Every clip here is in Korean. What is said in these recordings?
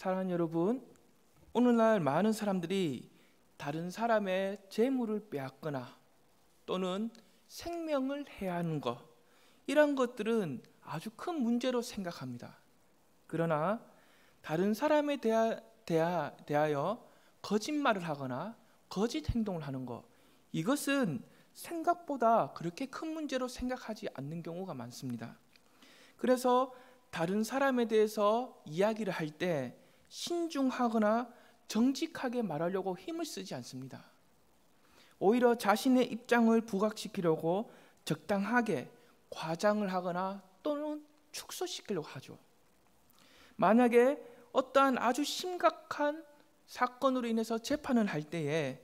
사랑하는 여러분, 오늘날 많은 사람들이 다른 사람의 재물을 빼앗거나 또는 생명을 해하는 것, 이런 것들은 아주 큰 문제로 생각합니다. 그러나 다른 사람에 대하여 거짓말을 하거나 거짓 행동을 하는 것, 이것은 생각보다 그렇게 큰 문제로 생각하지 않는 경우가 많습니다. 그래서 다른 사람에 대해서 이야기를 할 때 신중하거나 정직하게 말하려고 힘을 쓰지 않습니다. 오히려 자신의 입장을 부각시키려고 적당하게 과장을 하거나 또는 축소시키려고 하죠. 만약에 어떠한 아주 심각한 사건으로 인해서 재판을 할 때에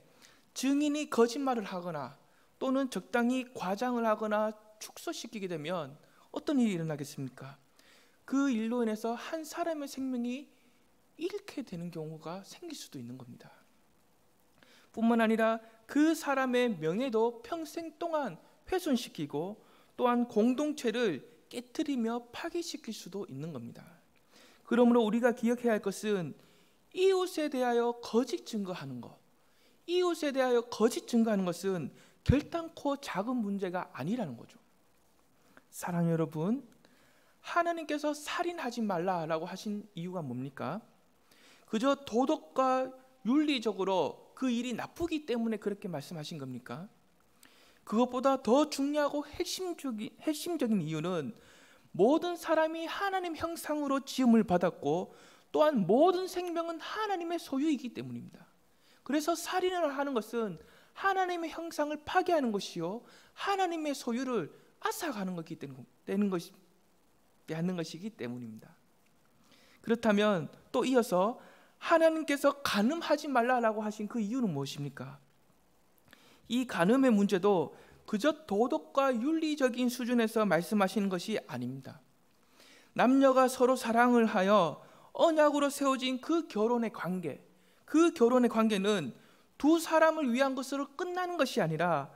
증인이 거짓말을 하거나 또는 적당히 과장을 하거나 축소시키게 되면 어떤 일이 일어나겠습니까? 그 일로 인해서 한 사람의 생명이 잃게 되는 경우가 생길 수도 있는 겁니다. 뿐만 아니라 그 사람의 명예도 평생 동안 훼손시키고 또한 공동체를 깨트리며 파괴시킬 수도 있는 겁니다. 그러므로 우리가 기억해야 할 것은 이웃에 대하여 거짓 증거하는 것, 이웃에 대하여 거짓 증거하는 것은 결단코 작은 문제가 아니라는 거죠. 사랑하는 여러분, 하나님께서 살인하지 말라라고 하신 이유가 뭡니까? 그저 도덕과 윤리적으로 그 일이 나쁘기 때문에 그렇게 말씀하신 겁니까? 그것보다 더 중요하고 핵심적인 이유는 모든 사람이 하나님 형상으로 지음을 받았고 또한 모든 생명은 하나님의 소유이기 때문입니다. 그래서 살인을 하는 것은 하나님의 형상을 파괴하는 것이요, 하나님의 소유를 앗아가는 것이기 때문입니다. 그렇다면 또 이어서 하나님께서 간음하지 말라라고 하신 그 이유는 무엇입니까? 이 간음의 문제도 그저 도덕과 윤리적인 수준에서 말씀하시는 것이 아닙니다. 남녀가 서로 사랑을 하여 언약으로 세워진 그 결혼의 관계, 그 결혼의 관계는 두 사람을 위한 것으로 끝나는 것이 아니라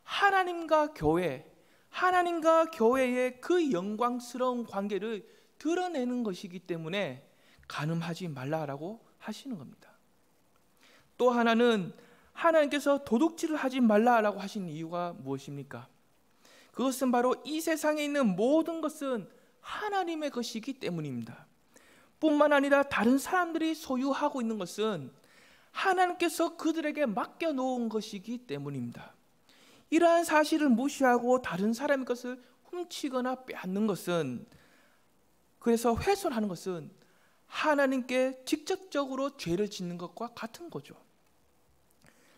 하나님과 교회, 하나님과 교회의 그 영광스러운 관계를 드러내는 것이기 때문에 간음하지 말라라고 하시는 겁니다. 또 하나는 하나님께서 도둑질을 하지 말라라고 하신 이유가 무엇입니까? 그것은 바로 이 세상에 있는 모든 것은 하나님의 것이기 때문입니다. 뿐만 아니라 다른 사람들이 소유하고 있는 것은 하나님께서 그들에게 맡겨놓은 것이기 때문입니다. 이러한 사실을 무시하고 다른 사람의 것을 훔치거나 빼앗는 것은, 그래서 훼손하는 것은 하나님께 직접적으로 죄를 짓는 것과 같은 거죠.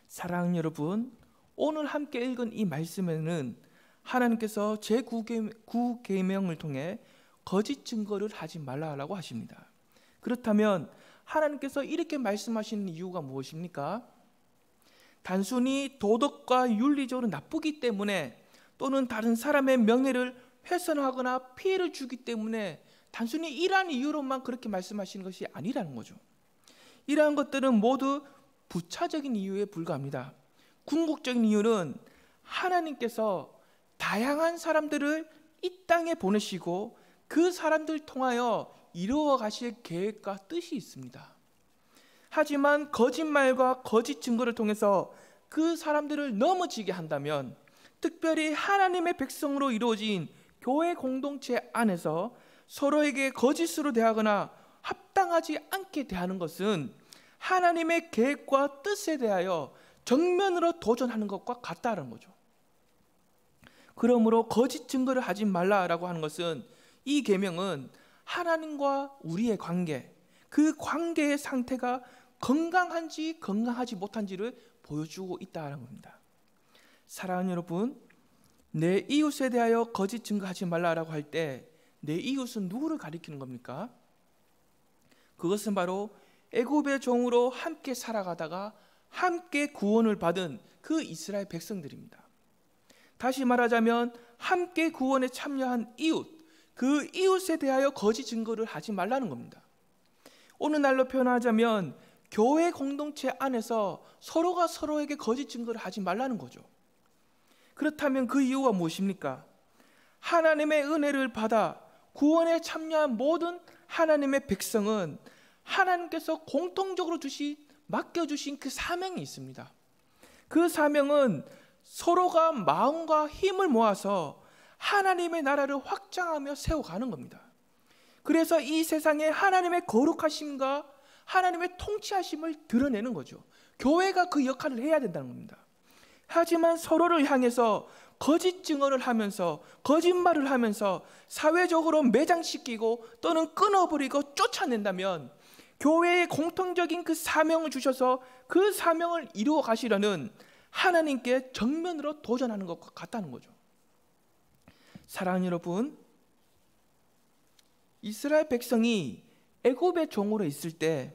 사랑하는 여러분, 오늘 함께 읽은 이 말씀에는 하나님께서 제9계명을 통해 거짓 증거를 하지 말라라고 하십니다. 그렇다면 하나님께서 이렇게 말씀하시는 이유가 무엇입니까? 단순히 도덕과 윤리적으로 나쁘기 때문에 또는 다른 사람의 명예를 훼손하거나 피해를 주기 때문에 단순히 이러한 이유로만 그렇게 말씀하시는 것이 아니라는 거죠. 이러한 것들은 모두 부차적인 이유에 불과합니다. 궁극적인 이유는 하나님께서 다양한 사람들을 이 땅에 보내시고 그 사람들을 통하여 이루어 가실 계획과 뜻이 있습니다. 하지만 거짓말과 거짓 증거를 통해서 그 사람들을 넘어지게 한다면, 특별히 하나님의 백성으로 이루어진 교회 공동체 안에서 서로에게 거짓으로 대하거나 합당하지 않게 대하는 것은 하나님의 계획과 뜻에 대하여 정면으로 도전하는 것과 같다는 거죠. 그러므로 거짓 증거를 하지 말라라고 하는 것은, 이 계명은 하나님과 우리의 관계, 그 관계의 상태가 건강한지 건강하지 못한지를 보여주고 있다는 겁니다. 사랑하는 여러분, 내 이웃에 대하여 거짓 증거하지 말라라고 할 때 내 이웃은 누구를 가리키는 겁니까? 그것은 바로 애굽의 종으로 함께 살아가다가 함께 구원을 받은 그 이스라엘 백성들입니다. 다시 말하자면 함께 구원에 참여한 이웃, 그 이웃에 대하여 거짓 증거를 하지 말라는 겁니다. 오늘날로 표현하자면 교회 공동체 안에서 서로가 서로에게 거짓 증거를 하지 말라는 거죠. 그렇다면 그 이유가 무엇입니까? 하나님의 은혜를 받아 구원에 참여한 모든 하나님의 백성은 하나님께서 공통적으로 맡겨주신 그 사명이 있습니다. 그 사명은 서로가 마음과 힘을 모아서 하나님의 나라를 확장하며 세워가는 겁니다. 그래서 이 세상에 하나님의 거룩하심과 하나님의 통치하심을 드러내는 거죠. 교회가 그 역할을 해야 된다는 겁니다. 하지만 서로를 향해서 거짓 증언을 하면서 거짓말을 하면서 사회적으로 매장시키고 또는 끊어버리고 쫓아낸다면 교회의 공통적인 그 사명을 주셔서 그 사명을 이루어 가시려는 하나님께 정면으로 도전하는 것과 같다는 거죠. 사랑하는 여러분, 이스라엘 백성이 애굽의 종으로 있을 때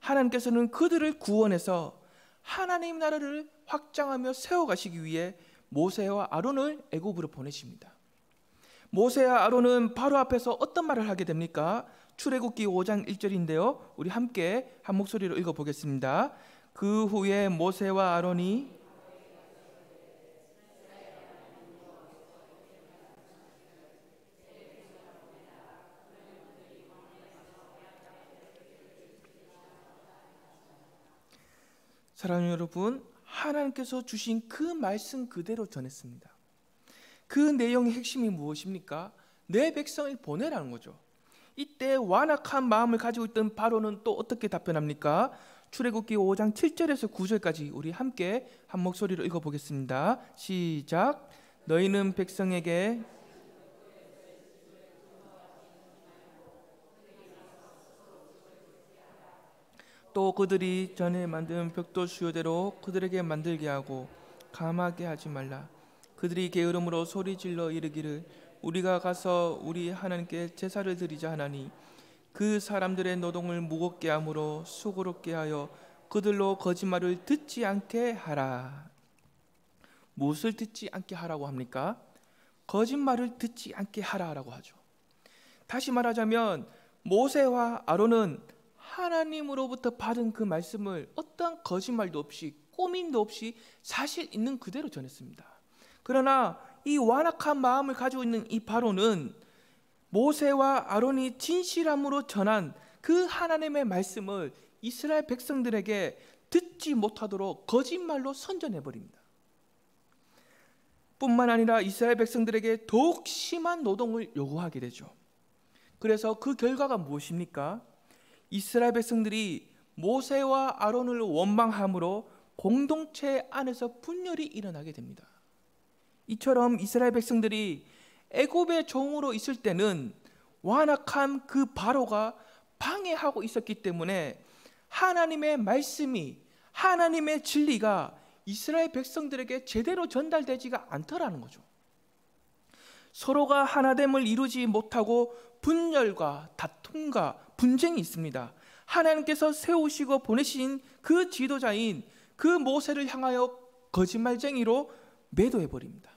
하나님께서는 그들을 구원해서 하나님 나라를 확장하며 세워가시기 위해 모세와 아론을 애굽으로 보내십니다. 모세와 아론은 바로 앞에서 어떤 말을 하게 됩니까? 출애굽기 5장 1절인데요. 우리 함께 한 목소리로 읽어보겠습니다. 그 후에 모세와 아론이 사랑하는 여러분, 하나님께서 주신 그 말씀 그대로 전했습니다. 그 내용의 핵심이 무엇입니까? 내 백성을 보내라는 거죠. 이때 완악한 마음을 가지고 있던 바로는 또 어떻게 답변합니까? 출애굽기 5장 7절에서 9절까지 우리 함께 한 목소리로 읽어보겠습니다. 시작. 너희는 백성에게 또 그들이 전에 만든 벽돌 수요대로 그들에게 만들게 하고 감하게 하지 말라. 그들이 게으름으로 소리질러 이르기를 우리가 가서 우리 하나님께 제사를 드리자 하나니 그 사람들의 노동을 무겁게 함으로 수고롭게 하여 그들로 거짓말을 듣지 않게 하라. 무엇을 듣지 않게 하라고 합니까? 거짓말을 듣지 않게 하라라고 하죠. 다시 말하자면 모세와 아론은 하나님으로부터 받은 그 말씀을 어떠한 거짓말도 없이 꾸밈도 없이 사실 있는 그대로 전했습니다. 그러나 이 완악한 마음을 가지고 있는 이 바로는 모세와 아론이 진실함으로 전한 그 하나님의 말씀을 이스라엘 백성들에게 듣지 못하도록 거짓말로 선전해버립니다. 뿐만 아니라 이스라엘 백성들에게 더욱 심한 노동을 요구하게 되죠. 그래서 그 결과가 무엇입니까? 이스라엘 백성들이 모세와 아론을 원망함으로 공동체 안에서 분열이 일어나게 됩니다. 이처럼 이스라엘 백성들이 애굽의 종으로 있을 때는 완악한 그 바로가 방해하고 있었기 때문에 하나님의 말씀이, 하나님의 진리가 이스라엘 백성들에게 제대로 전달되지가 않더라는 거죠. 서로가 하나됨을 이루지 못하고 분열과 다툼과 분쟁이 있습니다. 하나님께서 세우시고 보내신 그 지도자인 그 모세를 향하여 거짓말쟁이로 매도해버립니다.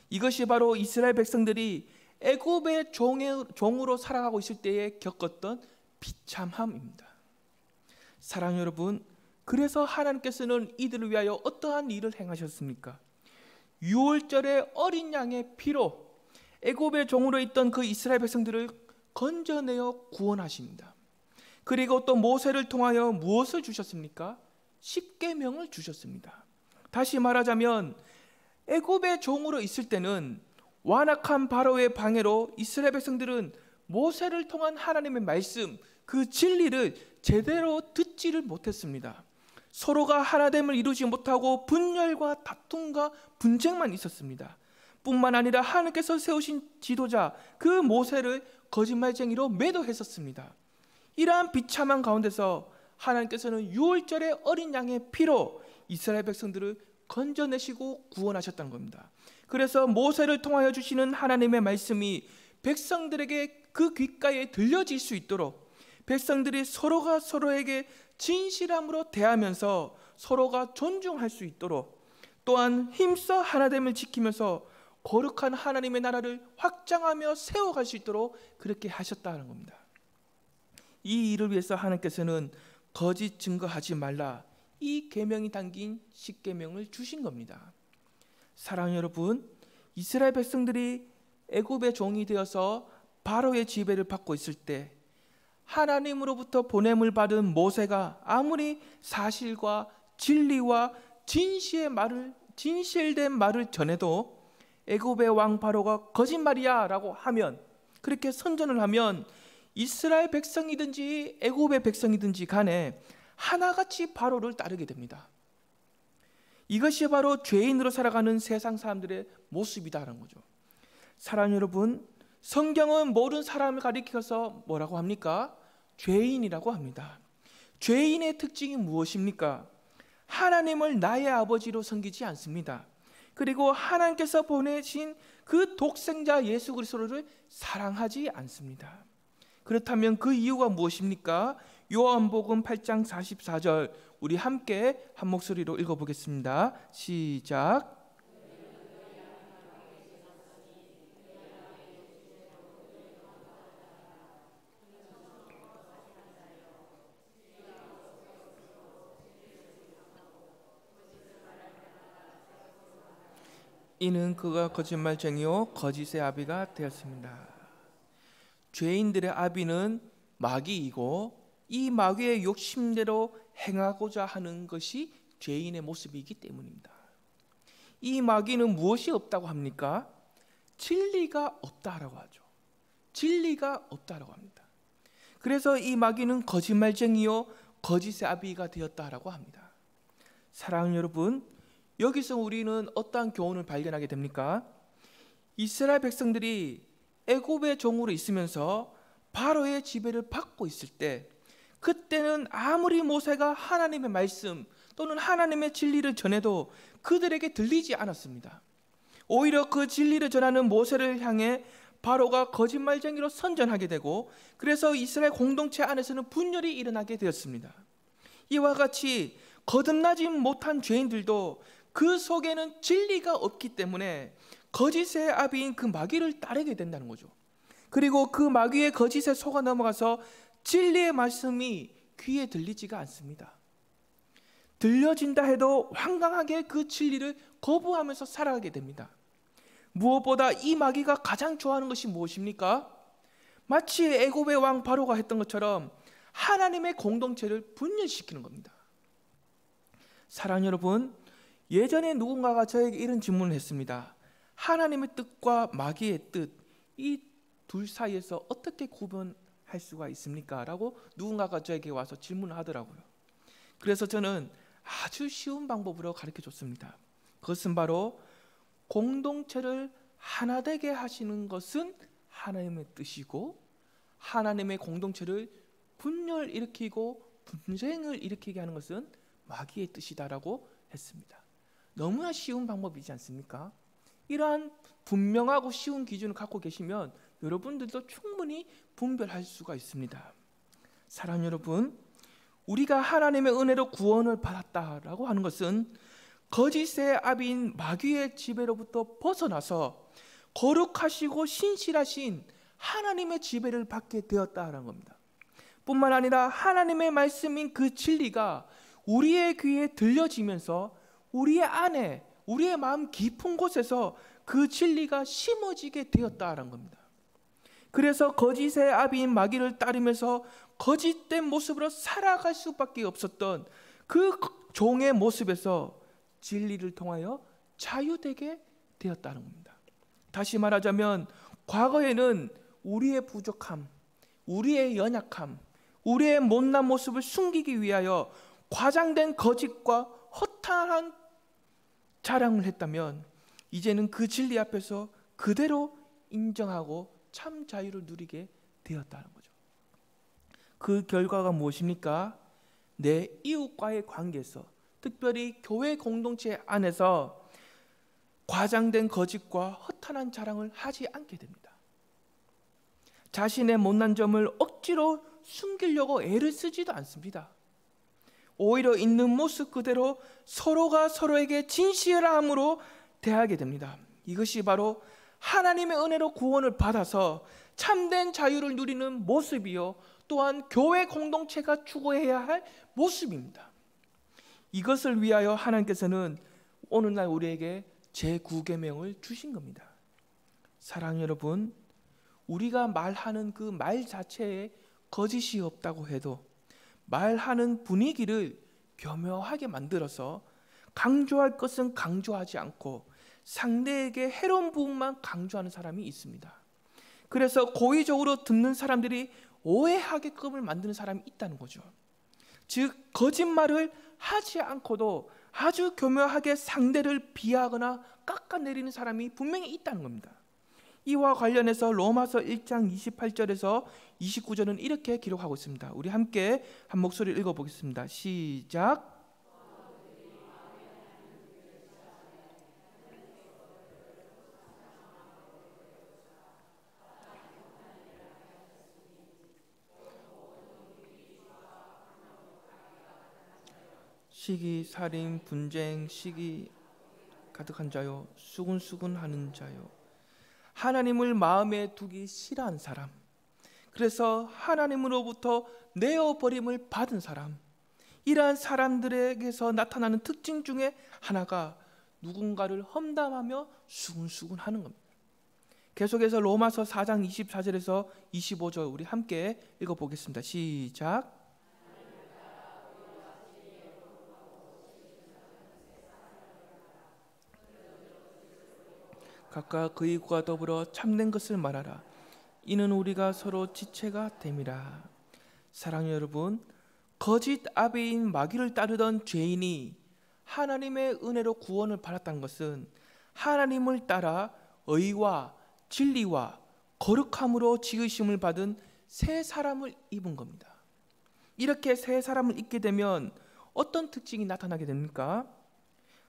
이것이 바로 이스라엘 백성들이 애굽의 종으로 살아가고 있을 때에 겪었던 비참함입니다. 사랑하는 여러분, 그래서 하나님께서는 이들을 위하여 어떠한 일을 행하셨습니까? 유월절의 어린 양의 피로 애굽의 종으로 있던 그 이스라엘 백성들을 건져내어 구원하십니다. 그리고 또 모세를 통하여 무엇을 주셨습니까? 십계명을 주셨습니다. 다시 말하자면 애굽의 종으로 있을 때는 완악한 바로의 방해로 이스라엘 백성들은 모세를 통한 하나님의 말씀, 그 진리를 제대로 듣지를 못했습니다. 서로가 하나됨을 이루지 못하고 분열과 다툼과 분쟁만 있었습니다. 뿐만 아니라 하나님께서 세우신 지도자 그 모세를 거짓말쟁이로 매도했었습니다. 이러한 비참한 가운데서 하나님께서는 유월절의 어린 양의 피로 이스라엘 백성들을 건져내시고 구원하셨다는 겁니다. 그래서 모세를 통하여 주시는 하나님의 말씀이 백성들에게 그 귓가에 들려질 수 있도록 백성들이 서로가 서로에게 진실함으로 대하면서 서로가 존중할 수 있도록 또한 힘써 하나됨을 지키면서 거룩한 하나님의 나라를 확장하며 세워갈 수 있도록 그렇게 하셨다는 겁니다. 이 일을 위해서 하나님께서는 거짓 증거하지 말라, 이 계명이 담긴 십계명을 주신 겁니다. 사랑하는 여러분, 이스라엘 백성들이 애굽의 종이 되어서 바로의 지배를 받고 있을 때 하나님으로부터 보냄을 받은 모세가 아무리 사실과 진리와 진실된 말을 전해도 애굽의 왕 바로가 거짓말이야 라고 하면, 그렇게 선전을 하면 이스라엘 백성이든지 애굽의 백성이든지 간에 하나같이 바로를 따르게 됩니다. 이것이 바로 죄인으로 살아가는 세상 사람들의 모습이다라는 거죠. 사랑하는 여러분, 성경은 모든 사람을 가리켜서 뭐라고 합니까? 죄인이라고 합니다. 죄인의 특징이 무엇입니까? 하나님을 나의 아버지로 섬기지 않습니다. 그리고 하나님께서 보내신 그 독생자 예수 그리스도를 사랑하지 않습니다. 그렇다면 그 이유가 무엇입니까? 요한복음 8장 44절, 우리 함께 한 목소리로 읽어보겠습니다. 시작. 이는 그가 거짓말쟁이요 거짓의 아비가 되었습니다. 죄인들의 아비는 마귀이고, 이 마귀의 욕심대로 행하고자 하는 것이 죄인의 모습이기 때문입니다. 이 마귀는 무엇이 없다고 합니까? 진리가 없다라고 하죠. 진리가 없다라고 합니다. 그래서 이 마귀는 거짓말쟁이요 거짓의 아비가 되었다라고 합니다. 사랑하는 여러분, 여기서 우리는 어떠한 교훈을 발견하게 됩니까? 이스라엘 백성들이 애굽의 종으로 있으면서 바로의 지배를 받고 있을 때, 그때는 아무리 모세가 하나님의 말씀 또는 하나님의 진리를 전해도 그들에게 들리지 않았습니다. 오히려 그 진리를 전하는 모세를 향해 바로가 거짓말쟁이로 선전하게 되고, 그래서 이스라엘 공동체 안에서는 분열이 일어나게 되었습니다. 이와 같이 거듭나지 못한 죄인들도 그 속에는 진리가 없기 때문에 거짓의 아비인 그 마귀를 따르게 된다는 거죠. 그리고 그 마귀의 거짓에 속아 넘어가서 진리의 말씀이 귀에 들리지가 않습니다. 들려진다 해도 황당하게 그 진리를 거부하면서 살아가게 됩니다. 무엇보다 이 마귀가 가장 좋아하는 것이 무엇입니까? 마치 애굽의 왕 바로가 했던 것처럼 하나님의 공동체를 분열시키는 겁니다. 사랑하는 여러분, 예전에 누군가가 저에게 이런 질문을 했습니다. 하나님의 뜻과 마귀의 뜻, 이 둘 사이에서 어떻게 구분할 수가 있습니까? 라고 누군가가 저에게 와서 질문을 하더라고요. 그래서 저는 아주 쉬운 방법으로 가르쳐 줬습니다. 그것은 바로 공동체를 하나 되게 하시는 것은 하나님의 뜻이고, 하나님의 공동체를 분열 일으키고 분쟁을 일으키게 하는 것은 마귀의 뜻이다라고 했습니다. 너무나 쉬운 방법이지 않습니까? 이러한 분명하고 쉬운 기준을 갖고 계시면 여러분들도 충분히 분별할 수가 있습니다. 사랑하는 여러분, 우리가 하나님의 은혜로 구원을 받았다라고 하는 것은 거짓의 아비인 마귀의 지배로부터 벗어나서 거룩하시고 신실하신 하나님의 지배를 받게 되었다라는 겁니다. 뿐만 아니라 하나님의 말씀인 그 진리가 우리의 귀에 들려지면서 우리의 안에, 우리의 마음 깊은 곳에서 그 진리가 심어지게 되었다라는 겁니다. 그래서 거짓의 아비인 마귀를 따르면서 거짓된 모습으로 살아갈 수밖에 없었던 그 종의 모습에서 진리를 통하여 자유되게 되었다는 겁니다. 다시 말하자면 과거에는 우리의 부족함, 우리의 연약함, 우리의 못난 모습을 숨기기 위하여 과장된 거짓과 허탄한 자랑을 했다면, 이제는 그 진리 앞에서 그대로 인정하고 참 자유를 누리게 되었다는 거죠. 그 결과가 무엇입니까? 내 이웃과의 관계에서, 특별히 교회 공동체 안에서 과장된 거짓과 허탄한 자랑을 하지 않게 됩니다. 자신의 못난 점을 억지로 숨기려고 애를 쓰지도 않습니다. 오히려 있는 모습 그대로 서로가 서로에게 진실함으로 대하게 됩니다. 이것이 바로 하나님의 은혜로 구원을 받아서 참된 자유를 누리는 모습이요, 또한 교회 공동체가 추구해야 할 모습입니다. 이것을 위하여 하나님께서는 오늘날 우리에게 제9계명을 주신 겁니다. 사랑하는 여러분, 우리가 말하는 그 말 자체에 거짓이 없다고 해도 말하는 분위기를 교묘하게 만들어서 강조할 것은 강조하지 않고 상대에게 해로운 부분만 강조하는 사람이 있습니다. 그래서 고의적으로 듣는 사람들이 오해하게끔을 만드는 사람이 있다는 거죠. 즉 거짓말을 하지 않고도 아주 교묘하게 상대를 비하하거나 깎아내리는 사람이 분명히 있다는 겁니다. 이와 관련해서 로마서 1장 28절에서 29절은 이렇게 기록하고 있습니다. 우리 함께 한 목소리 읽어보겠습니다. 시작. 시기, 살인, 분쟁, 시기 가득한 자요, 수군수군하는 자요, 하나님을 마음에 두기 싫어한 사람, 그래서 하나님으로부터 내어버림을 받은 사람, 이러한 사람들에게서 나타나는 특징 중에 하나가 누군가를 험담하며 수군수군하는 겁니다. 계속해서 로마서 4장 24절에서 25절 우리 함께 읽어보겠습니다. 시작. 각각 그의 입과 더불어 참된 것을 말하라. 이는 우리가 서로 지체가 됨이라. 사랑하는 여러분, 거짓 아비인 마귀를 따르던 죄인이 하나님의 은혜로 구원을 받았다는 것은 하나님을 따라 의와 진리와 거룩함으로 지으심을 받은 새 사람을 입은 겁니다. 이렇게 새 사람을 입게 되면 어떤 특징이 나타나게 됩니까?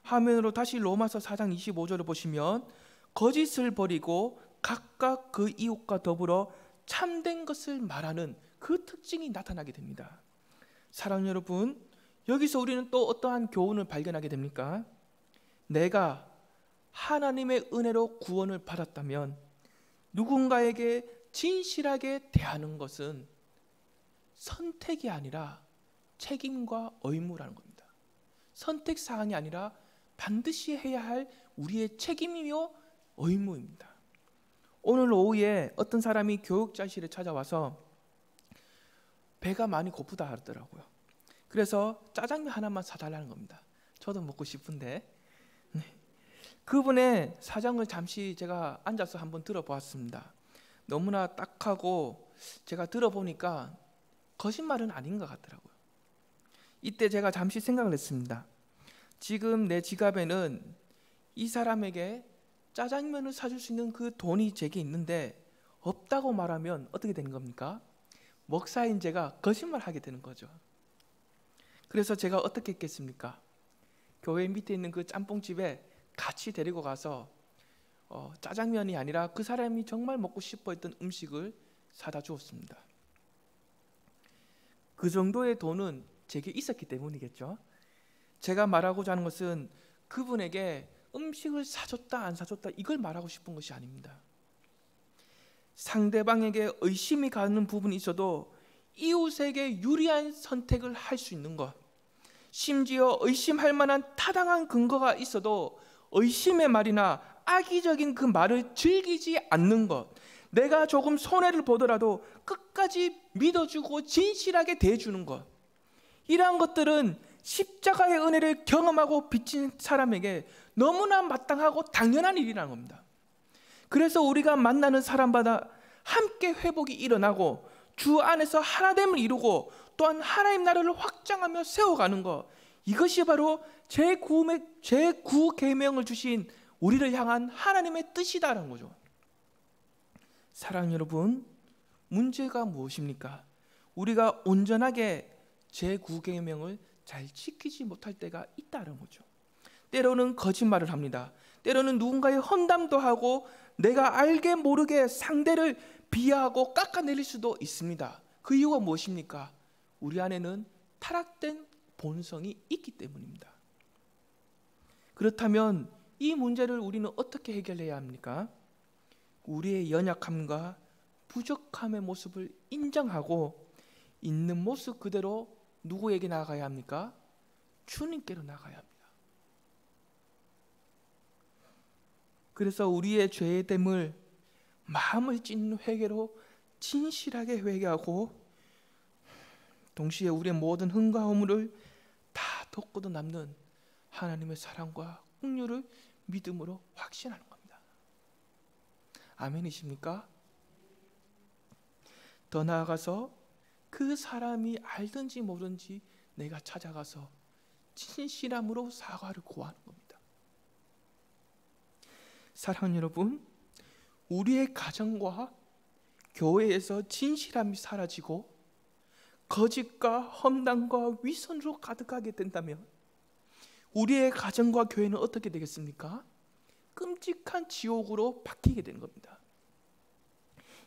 화면으로 다시 로마서 4장 25절을 보시면 거짓을 버리고 각각 그 이웃과 더불어 참된 것을 말하는 그 특징이 나타나게 됩니다. 사랑하는 여러분, 여기서 우리는 또 어떠한 교훈을 발견하게 됩니까? 내가 하나님의 은혜로 구원을 받았다면 누군가에게 진실하게 대하는 것은 선택이 아니라 책임과 의무라는 겁니다. 선택사항이 아니라 반드시 해야 할 우리의 책임이며 의무입니다. 오늘 오후에 어떤 사람이 교육자실에 찾아와서 배가 많이 고프다 하더라고요. 그래서 짜장면 하나만 사달라는 겁니다. 저도 먹고 싶은데. 그분의 사정을 잠시 제가 앉아서 한번 들어보았습니다. 너무나 딱하고 제가 들어보니까 거짓말은 아닌 것 같더라고요. 이때 제가 잠시 생각을 했습니다. 지금 내 지갑에는 이 사람에게 짜장면을 사줄 수 있는 그 돈이 제게 있는데 없다고 말하면 어떻게 되는 겁니까? 목사인 제가 거짓말하게 되는 거죠. 그래서 제가 어떻게 했겠습니까? 교회 밑에 있는 그 짬뽕집에 같이 데리고 가서 짜장면이 아니라 그 사람이 정말 먹고 싶어 했던 음식을 사다 주었습니다. 그 정도의 돈은 제게 있었기 때문이겠죠. 제가 말하고자 하는 것은 그분에게 음식을 사줬다 안 사줬다 이걸 말하고 싶은 것이 아닙니다. 상대방에게 의심이 가는 부분이 있어도 이웃에게 유리한 선택을 할 수 있는 것, 심지어 의심할 만한 타당한 근거가 있어도 의심의 말이나 악의적인 그 말을 즐기지 않는 것, 내가 조금 손해를 보더라도 끝까지 믿어주고 진실하게 대해주는 것, 이러한 것들은 십자가의 은혜를 경험하고 비친 사람에게 너무나 마땅하고 당연한 일이라는 겁니다. 그래서 우리가 만나는 사람마다 함께 회복이 일어나고 주 안에서 하나됨을 이루고 또한 하나님 나라를 확장하며 세워가는 것, 이것이 바로 제9 계명을 주신 우리를 향한 하나님의 뜻이다라는 거죠. 사랑하는 여러분, 문제가 무엇입니까? 우리가 온전하게 제9 계명을 잘 지키지 못할 때가 있다는 거죠. 때로는 거짓말을 합니다. 때로는 누군가의 험담도 하고 내가 알게 모르게 상대를 비하하고 깎아내릴 수도 있습니다. 그 이유가 무엇입니까? 우리 안에는 타락된 본성이 있기 때문입니다. 그렇다면 이 문제를 우리는 어떻게 해결해야 합니까? 우리의 연약함과 부족함의 모습을 인정하고 있는 모습 그대로 누구에게 나아가야 합니까? 주님께로 나가야 합니다. 그래서 우리의 죄됨을 마음을 찢는 회개로 진실하게 회개하고 동시에 우리의 모든 흥과 허물을 다 덮고도 남는 하나님의 사랑과 긍휼을 믿음으로 확신하는 겁니다. 아멘이십니까? 더 나아가서 그 사람이 알든지 모르든지 내가 찾아가서 진실함으로 사과를 구하는 겁니다. 사랑하는 여러분, 우리의 가정과 교회에서 진실함이 사라지고 거짓과 험담과 위선으로 가득하게 된다면 우리의 가정과 교회는 어떻게 되겠습니까? 끔찍한 지옥으로 바뀌게 되는 겁니다.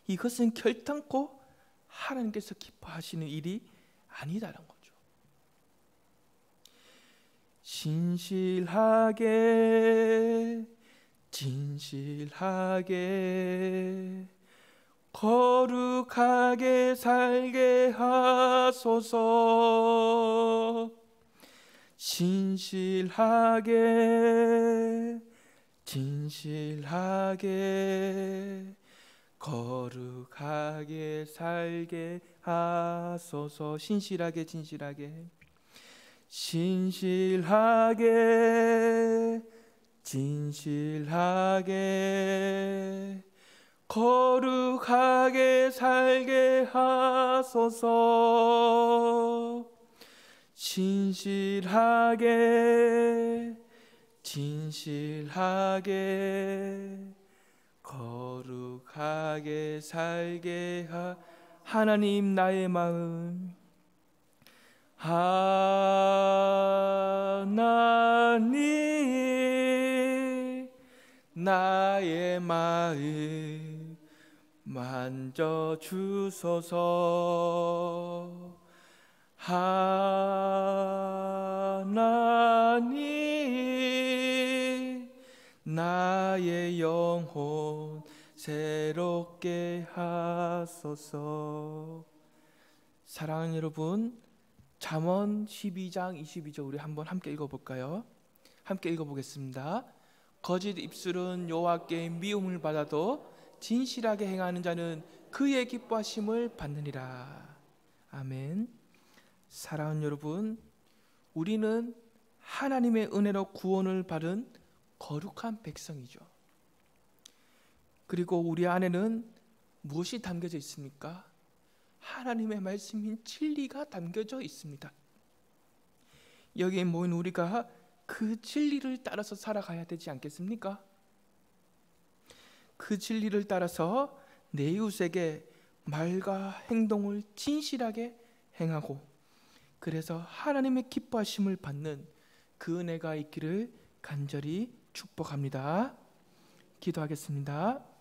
이것은 결단코 하나님께서 기뻐하시는 일이 아니다라는 거죠. 진실하게 거룩하게 살게 하소서. 진실하게 거룩하게 살게 하소서. 신실하게 거룩하게 살게 하소서. 진실하게 거룩하게 살게 하나님 나의 마음, 하나님 나의 마음 만져주소서. 하나님 나의 영혼 새롭게 하소서. 사랑하는 여러분, 잠언 12장 22절 우리 한번 함께 읽어볼까요? 함께 읽어보겠습니다. 거짓 입술은 여호와께 미움을 받아도 진실하게 행하는 자는 그의 기뻐하심을 받느니라. 아멘. 사랑하는 여러분, 우리는 하나님의 은혜로 구원을 받은 거룩한 백성이죠. 그리고 우리 안에는 무엇이 담겨져 있습니까? 하나님의 말씀인 진리가 담겨져 있습니다. 여기에 모인 우리가 그 진리를 따라서 살아가야 되지 않겠습니까? 그 진리를 따라서 내 이웃에게 말과 행동을 진실하게 행하고, 그래서 하나님의 기뻐하심을 받는 그 은혜가 있기를 간절히 축복합니다. 기도하겠습니다.